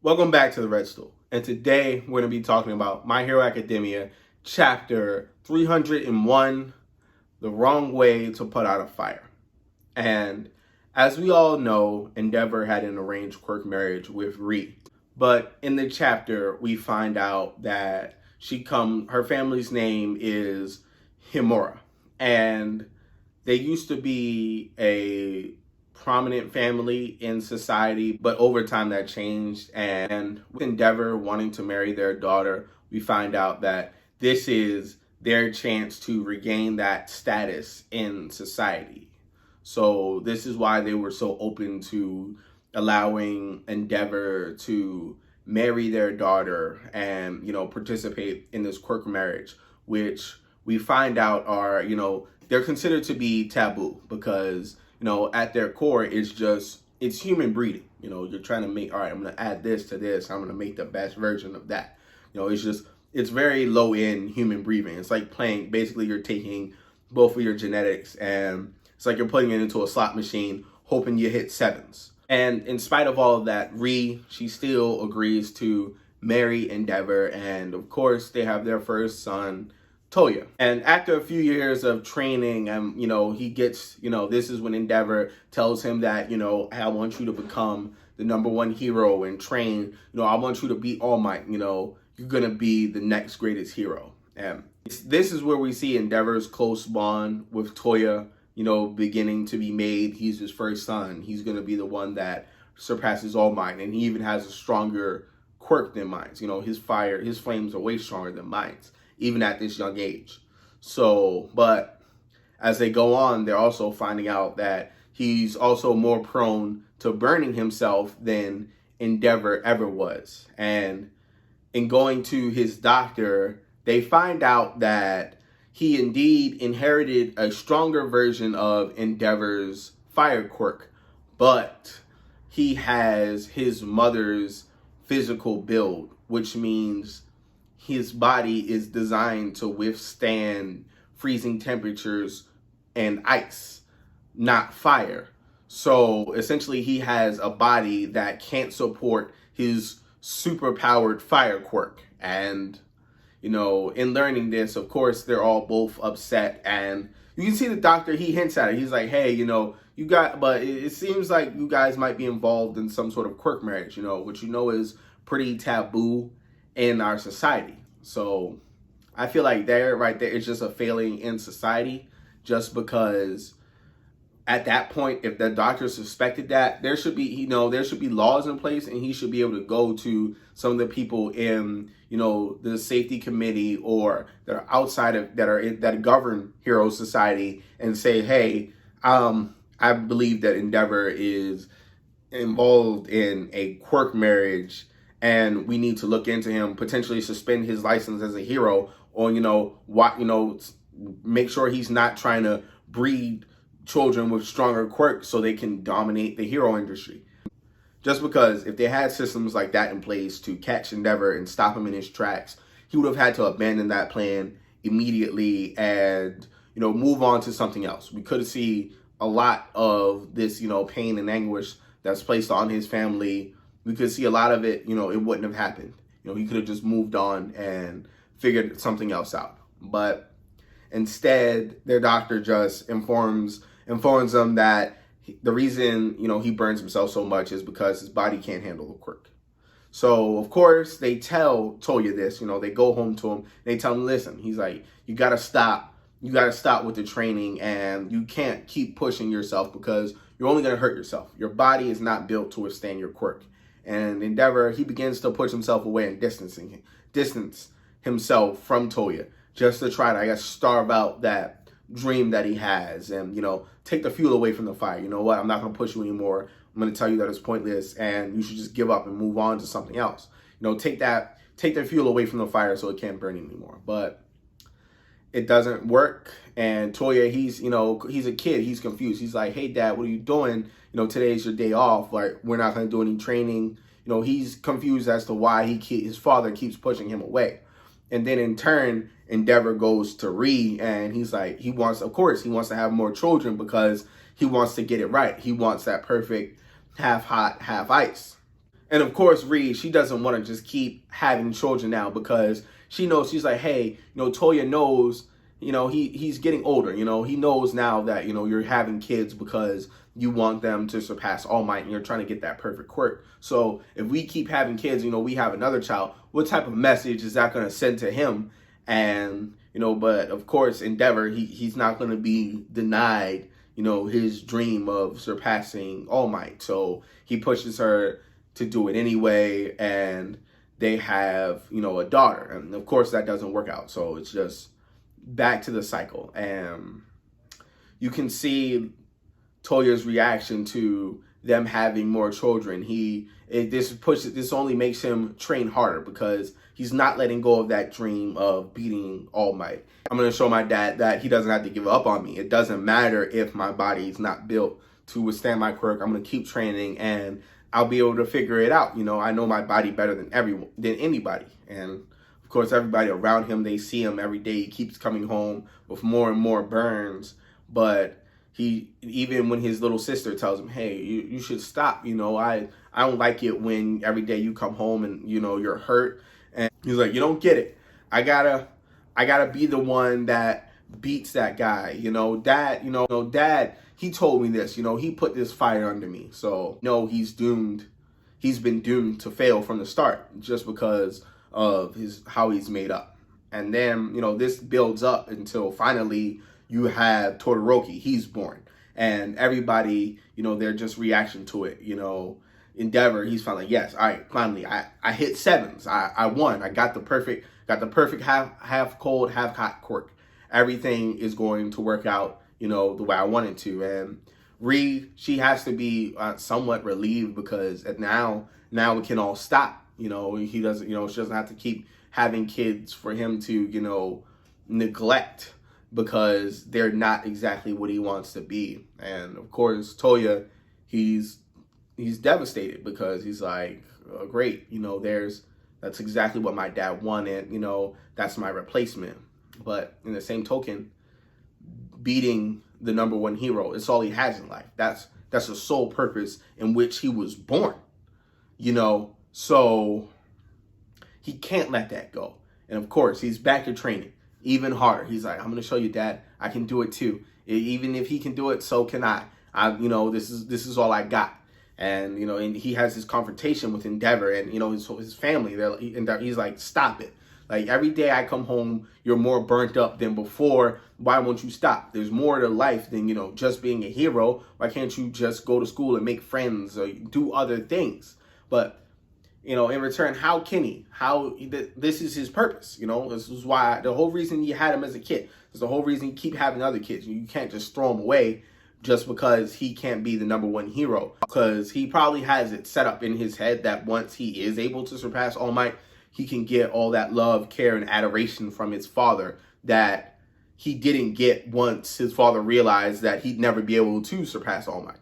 Welcome back to the Red Stool. And today we're going to be talking about My Hero Academia, chapter 301, The Wrong Way to Put Out a Fire. And as we all know, Endeavor had an arranged quirk marriage with Ri. But in the chapter, we find out that her family's name is Himura. And they used to be a prominent family in society, but over time that changed. And with Endeavor wanting to marry their daughter, we find out that this is their chance to regain that status in society. So this is why they were so open to allowing Endeavor to marry their daughter and, participate in this quirk marriage, which we find out are, they're considered to be taboo because at their core, it's human breeding. You're trying to make, all right, I'm going to add this to this. I'm going to make the best version of that. It's very low end human breeding. It's like basically you're taking both of your genetics and it's like you're putting it into a slot machine, hoping you hit sevens. And in spite of all of that, she still agrees to marry Endeavor. And of course, they have their first son, Toya. And after a few years of training, he gets, this is when Endeavor tells him that, I want you to become the #1 hero and train, I want you to beat All Might, you're going to be the next greatest hero. And this is where we see Endeavor's close bond with Toya, beginning to be made. He's his first son. He's going to be the one that surpasses All Might. And he even has a stronger quirk than mine. His flames are way stronger than mine's, even at this young age. So, but as they go on, they're also finding out that he's also more prone to burning himself than Endeavor ever was. And in going to his doctor, they find out that he indeed inherited a stronger version of Endeavor's fire quirk, but he has his mother's physical build, which means his body is designed to withstand freezing temperatures and ice, not fire. So essentially he has a body that can't support his superpowered fire quirk. And, in learning this, of course, they're all both upset. And you can see the doctor, he hints at it. He's like, hey, but it seems like you guys might be involved in some sort of quirk marriage, which is pretty taboo in our society. So I feel like right there, it's just a failing in society, just because at that point, if the doctor suspected that, there should be laws in place, and he should be able to go to some of the people in, the safety committee or that are outside of that govern Hero Society and say, hey, I believe that Endeavor is involved in a quirk marriage, and we need to look into him, potentially suspend his license as a hero, or make sure he's not trying to breed children with stronger quirks so they can dominate the hero industry. Just because if they had systems like that in place to catch Endeavor and stop him in his tracks, he would have had to abandon that plan immediately and move on to something else. We could see a lot of this pain and anguish that's placed on his family. We could see a lot of it, it wouldn't have happened. He could have just moved on and figured something else out. But instead, their doctor just informs them that the reason, he burns himself so much is because his body can't handle the quirk. So, of course, they tell Toya this, they go home to him, they tell him, listen, he's like, you got to stop with the training, and you can't keep pushing yourself because you're only going to hurt yourself. Your body is not built to withstand your quirk. And Endeavor, he begins to push himself away and distance himself from Toya, just to try to, I guess, starve out that dream that he has and, take the fuel away from the fire. You know what? I'm not going to push you anymore. I'm going to tell you that it's pointless and you should just give up and move on to something else. Take the fuel away from the fire so it can't burn anymore. But it doesn't work. And Toya, he's a kid. He's confused. He's like, hey, Dad, what are you doing? Today's your day off. Like, we're not going to do any training. He's confused as to why his father keeps pushing him away. And then in turn, Endeavor goes to Ri, and he's like, he wants to have more children because he wants to get it right. He wants that perfect half hot, half ice. And of course, Reed, she doesn't want to just keep having children now because she knows, she's like, hey, Toya knows, he's getting older. He knows now that, you're having kids because you want them to surpass All Might and you're trying to get that perfect quirk. So if we keep having kids, we have another child, what type of message is that going to send to him? And, but of course, Endeavor, he's not going to be denied, his dream of surpassing All Might. So he pushes her to do it anyway, and they have, a daughter. And of course that doesn't work out. So it's just back to the cycle. And you can see Toya's reaction to them having more children. This only makes him train harder because he's not letting go of that dream of beating All Might. I'm going to show my dad that he doesn't have to give up on me. It doesn't matter if my body is not built to withstand my quirk. I'm going to keep training and I'll be able to figure it out. I know my body better than anybody. And of course, everybody around him, they see him every day. He keeps coming home with more and more burns. But even when his little sister tells him, hey, you should stop. I don't like it when every day you come home and, you're hurt. And he's like, you don't get it. I gotta be the one that beats that guy. Dad, he told me this, he put this fire under me. So no, he's doomed. He's been doomed to fail from the start just because of how he's made up. And then, this builds up until finally you have Todoroki. He's born. And everybody, they're just reaction to it. Endeavor, he's finally, yes, all right, finally, I hit sevens. I won. I got the perfect half cold, half hot quirk. Everything is going to work out, the way I want it to. And Reed, she has to be somewhat relieved because now it can all stop. He doesn't, she doesn't have to keep having kids for him to, neglect because they're not exactly what he wants to be. And of course, Toya, he's devastated because he's like, oh, great, that's exactly what my dad wanted. That's my replacement. But in the same token, beating the number one hero, it's all he has in life. That's the sole purpose in which he was born. So he can't let that go. And of course, he's back to training even harder. He's like, I'm going to show you, Dad, I can do it too. Even if he can do it, so can I. This is all I got. And, and he has this confrontation with Endeavor and, his family. He's like, stop it. Like, every day I come home, you're more burnt up than before. Why won't you stop? There's more to life than, just being a hero. Why can't you just go to school and make friends or do other things? But, in return, how can he? This is his purpose. This is why the whole reason you had him as a kid. It's the whole reason you keep having other kids. You can't just throw him away just because he can't be the number one hero. Because he probably has it set up in his head that once he is able to surpass All Might, he can get all that love, care, and adoration from his father that he didn't get once his father realized that he'd never be able to surpass All Might.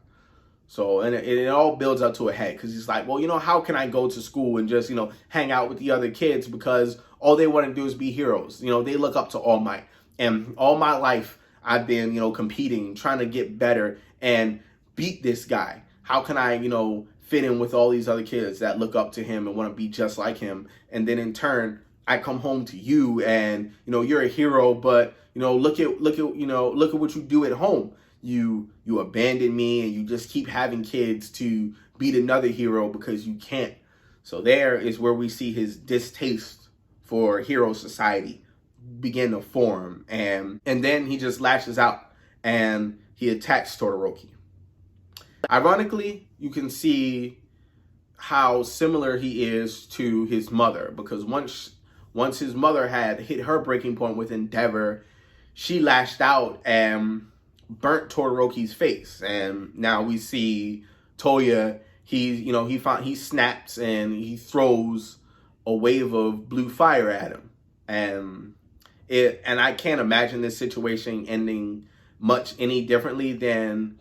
So, and it all builds up to a head because he's like, well, how can I go to school and just, hang out with the other kids because all they want to do is be heroes. They look up to All Might. And all my life, I've been, competing, trying to get better and beat this guy. How can I, fit in with all these other kids that look up to him and want to be just like him? And then in turn, I come home to you and, you're a hero, but, look at what you do at home. You abandon me and you just keep having kids to beat another hero because you can't. So there is where we see his distaste for hero society begin to form. And then he just lashes out and he attacks Todoroki. Ironically, you can see how similar he is to his mother because once his mother had hit her breaking point with Endeavor, she lashed out and burnt Todoroki's face. And now we see Toya, he snaps and he throws a wave of blue fire at him. And I can't imagine this situation ending much any differently than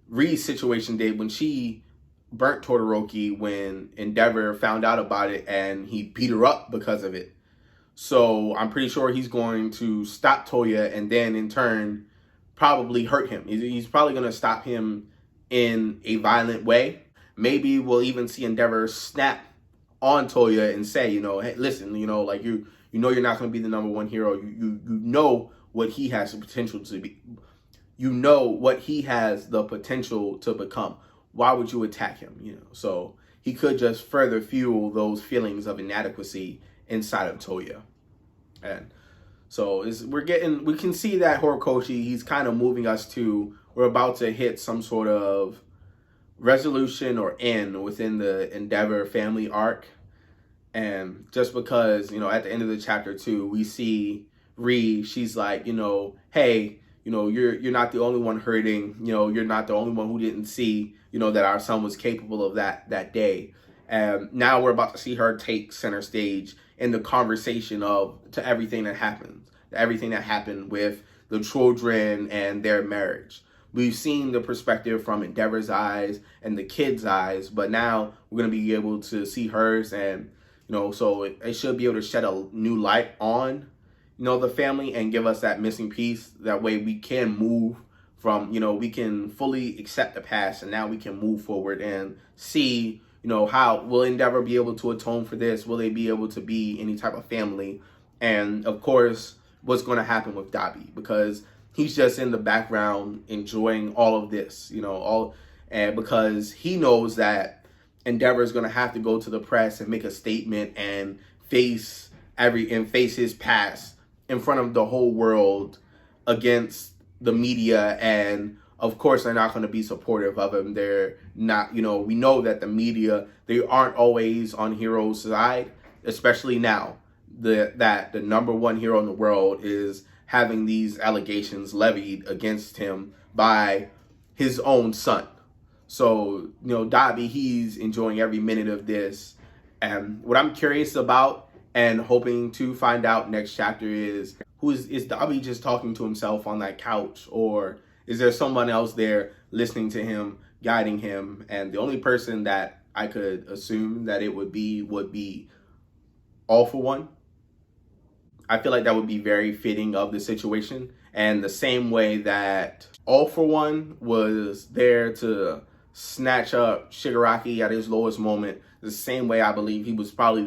Ree's situation did when she burnt Todoroki when Endeavor found out about it and he beat her up because of it. So I'm pretty sure he's going to stop Toya and then in turn probably hurt him. He's probably going to stop him in a violent way. maybe we'll even see Endeavor snap on Toya and say, hey, listen, like you know you're not going to be the number one hero. You know what he has the potential to be. You know what he has the potential to become. Why would you attack him? So he could just further fuel those feelings of inadequacy inside of Toya. And so we can see that Horikoshi, he's kind of moving us to, we're about to hit some sort of resolution or end within the Endeavor family arc. And just because, at the end of the chapter 2, we see Ri, she's like, hey, you're not the only one hurting. You're not the only one who didn't see, that our son was capable of that day. And now we're about to see her take center stage in the conversation to everything that happened with the children and their marriage. We've seen the perspective from Endeavor's eyes and the kids' eyes, but now we're going to be able to see hers. And, so it should be able to shed a new light on, the family and give us that missing piece. That way we can move from, we can fully accept the past, and now we can move forward and see, how will Endeavor be able to atone for this? Will they be able to be any type of family? And of course, what's going to happen with Dabi, because he's just in the background enjoying all of this, and because he knows that Endeavor is going to have to go to the press and make a statement and face his past in front of the whole world against the media. And of course, they're not going to be supportive of him. They're not, we know that the media, they aren't always on Hiro's side, especially now that the number one hero in the world is having these allegations levied against him by his own son. So, Dabi, he's enjoying every minute of this. And what I'm curious about and hoping to find out next chapter is, is Dabi just talking to himself on that couch, or is there someone else there listening to him, guiding him? And the only person that I could assume that it would be All For One. I feel like that would be very fitting of the situation. And the same way that All For One was there to snatch up Shigaraki at his lowest moment, the same way I believe he was probably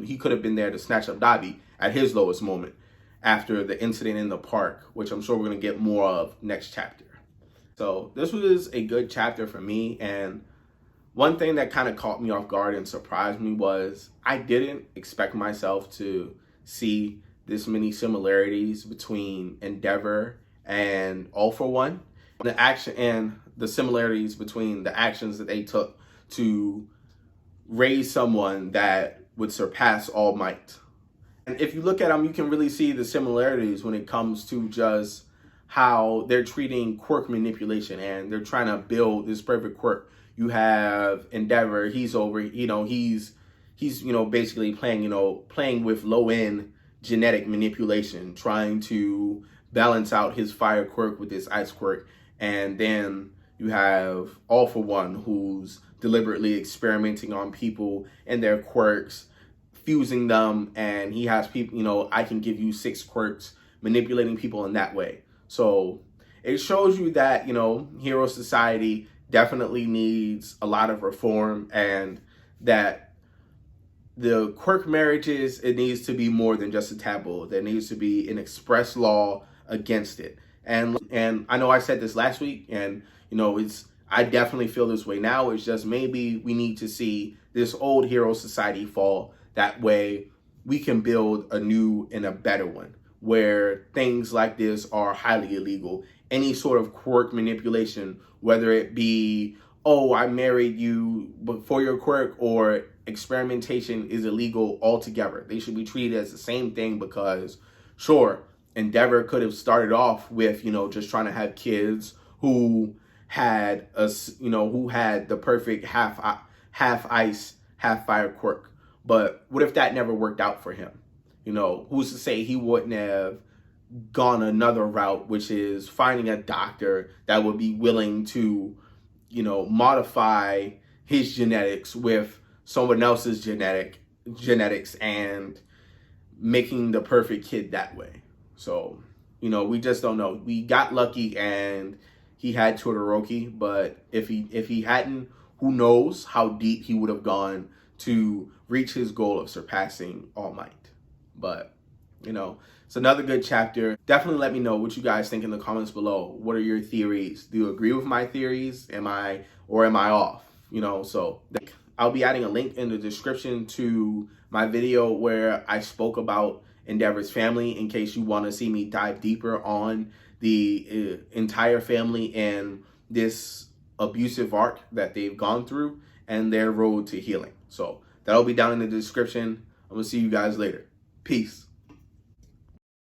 he could have been there to snatch up Dabi at his lowest moment after the incident in the park, which I'm sure we're going to get more of next chapter. So this was a good chapter for me. And one thing that kind of caught me off guard and surprised me was I didn't expect myself to see this many similarities between Endeavor and All For One. The action and the similarities between the actions that they took to raise someone that would surpass All Might. And if you look at them, you can really see the similarities when it comes to just how they're treating quirk manipulation, and they're trying to build this perfect quirk. You have Endeavor, he's basically playing with low-end genetic manipulation, trying to balance out his fire quirk with his ice quirk. And then you have All For One, who's deliberately experimenting on people and their quirks, fusing them, and he has people, I can give you 6 quirks, manipulating people in that way. So it shows you that, Hero Society definitely needs a lot of reform, and that the quirk marriages, it needs to be more than just a taboo. There needs to be an express law against it. And I know I said this last week, and I definitely feel this way now. It's just maybe we need to see this old Hero Society fall. That way we can build a new and a better one, where things like this are highly illegal. Any sort of quirk manipulation, whether it be, oh, I married you for your quirk, or experimentation, is illegal altogether. They should be treated as the same thing, because sure, Endeavor could have started off with, just trying to have kids who had the perfect half ice, half fire quirk. But what if that never worked out for him? Who's to say he wouldn't have gone another route, which is finding a doctor that would be willing to, modify his genetics with someone else's genetics and making the perfect kid that way. So, we just don't know. We got lucky and he had Todoroki, but if he hadn't, who knows how deep he would have gone to reach his goal of surpassing All Might. But, you know, it's another good chapter. Definitely let me know what you guys think in the comments below. What are your theories? Do you agree with my theories? Am I off? You know, so I'll be adding a link in the description to my video where I spoke about Endeavor's family in case you want to see me dive deeper on the entire family and this abusive arc that they've gone through and their road to healing. So that'll be down in the description. I'm gonna see you guys later. Peace.